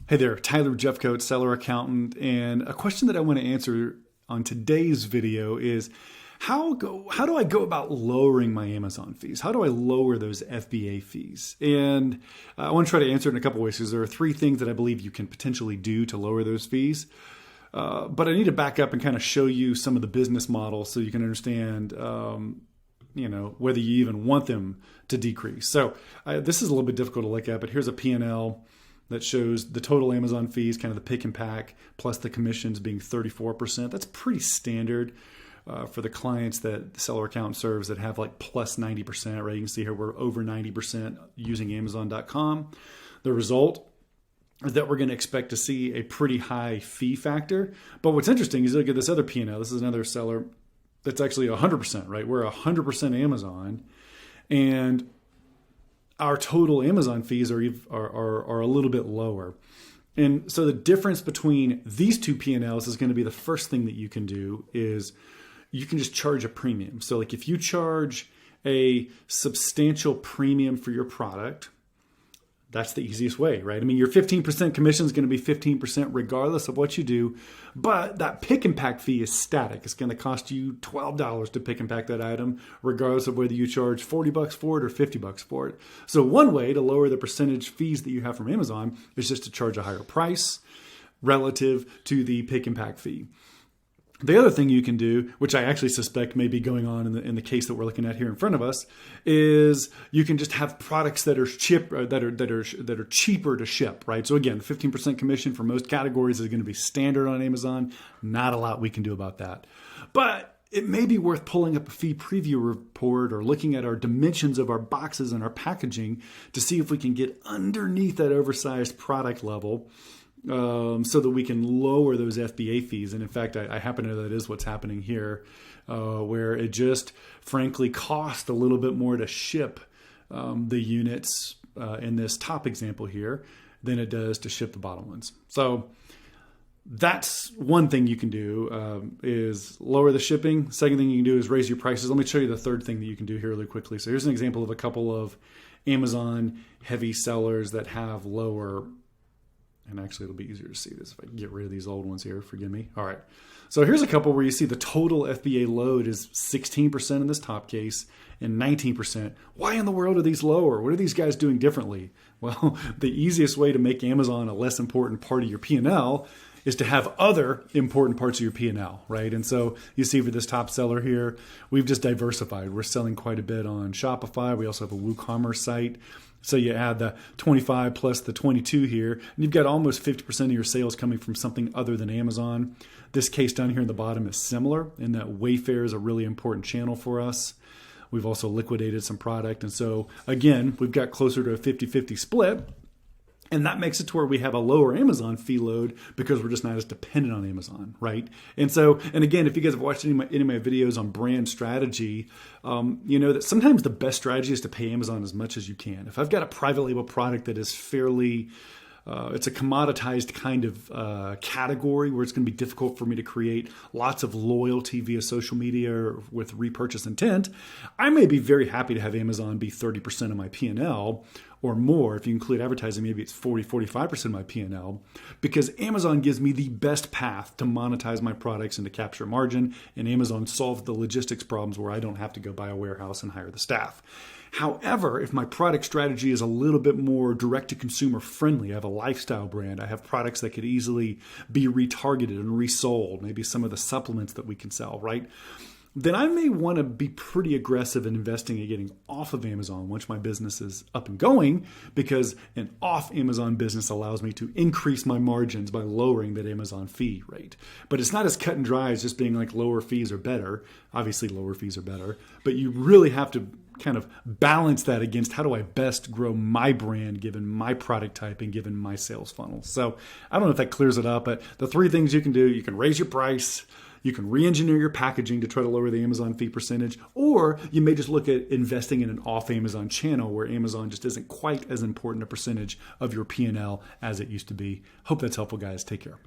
Hey there, Tyler Jeffcoat, seller accountant, and a question that I want to answer on today's video is how do I go about lowering my Amazon fees? How do I lower those FBA fees? And I want to try to answer it in a couple ways because there are three things that I believe you can potentially do to lower those fees. But I need to back up and kind of show you some of the business models so you can understand whether you even want them to decrease. So this is a little bit difficult to look at, but here's a P&L that shows the total Amazon fees, kind of the pick and pack, plus the commissions being 34%. That's pretty standard for the clients that the seller account serves that have like plus 90%, right? You can see here we're over 90% using Amazon.com. The result is that we're going to expect to see a pretty high fee factor. But what's interesting is look at this other P&L. This is another seller that's actually 100%, right? We're 100% Amazon, and our total Amazon fees are a little bit lower. And so the difference between these two P&Ls is going to be the first thing that you can do is you can just charge a premium. So like if you charge a substantial premium for your product, that's the easiest way, right? I mean, your 15% commission is going to be 15% regardless of what you do, but that pick and pack fee is static. It's going to cost you $12 to pick and pack that item, regardless of whether you charge $40 for it or $50 for it. So one way to lower the percentage fees that you have from Amazon is just to charge a higher price relative to the pick and pack fee. The other thing you can do, which I actually suspect may be going on in the case that we're looking at here in front of us, is you can just have products that are cheaper to ship, right? So again, 15% commission for most categories is going to be standard on Amazon. Not a lot we can do about that. But it may be worth pulling up a fee preview report or looking at our dimensions of our boxes and our packaging to see if we can get underneath that oversized product level, so that we can lower those FBA fees. And in fact, I happen to know that is what's happening here, where it just frankly cost a little bit more to ship the units in this top example here than it does to ship the bottom ones. So that's one thing you can do, is lower the shipping. Second thing you can do is raise your prices. Let me show you the third thing that you can do here really quickly. So here's an example of a couple of Amazon heavy sellers that have lower. And actually, it'll be easier to see this if I can get rid of these old ones here. Forgive me. All right. So here's a couple where you see the total FBA load is 16% in this top case and 19%. Why in the world are these lower? What are these guys doing differently? Well, the easiest way to make Amazon a less important part of your P&L is to have other important parts of your P&L, right? And so you see for this top seller here, we've just diversified. We're selling quite a bit on Shopify. We also have a WooCommerce site. So you add the 25 plus the 22 here, and you've got almost 50% of your sales coming from something other than Amazon. This case down here in the bottom is similar in that Wayfair is a really important channel for us. We've also liquidated some product. And so again, we've got closer to a 50-50 split. And that makes it to where we have a lower Amazon fee load because we're just not as dependent on Amazon, right? And so, and again, if you guys have watched any of my videos on brand strategy, you know that sometimes the best strategy is to pay Amazon as much as you can. If I've got a private label product that is fairly it's a commoditized kind of category where it's going to be difficult for me to create lots of loyalty via social media or with repurchase intent, I may be very happy to have Amazon be 30% of my P&L or more. If you include advertising, maybe it's 45% of my P&L, because Amazon gives me the best path to monetize my products and to capture margin, and Amazon solves the logistics problems where I don't have to go buy a warehouse and hire the staff. However, if my product strategy is a little bit more direct-to-consumer friendly, I have a lifestyle brand, I have products that could easily be retargeted and resold, maybe some of the supplements that we can sell, right? Then I may want to be pretty aggressive in investing in getting off of Amazon once my business is up and going, because an off Amazon business allows me to increase my margins by lowering that Amazon fee rate. But it's not as cut and dry as just being like lower fees are better. Obviously, lower fees are better, but you really have to kind of balance that against how do I best grow my brand given my product type and given my sales funnel. So I don't know if that clears it up, but the three things you can do: you can raise your price, you can re-engineer your packaging to try to lower the Amazon fee percentage, or you may just look at investing in an off-Amazon channel where Amazon just isn't quite as important a percentage of your P&L as it used to be. Hope that's helpful, guys. Take care.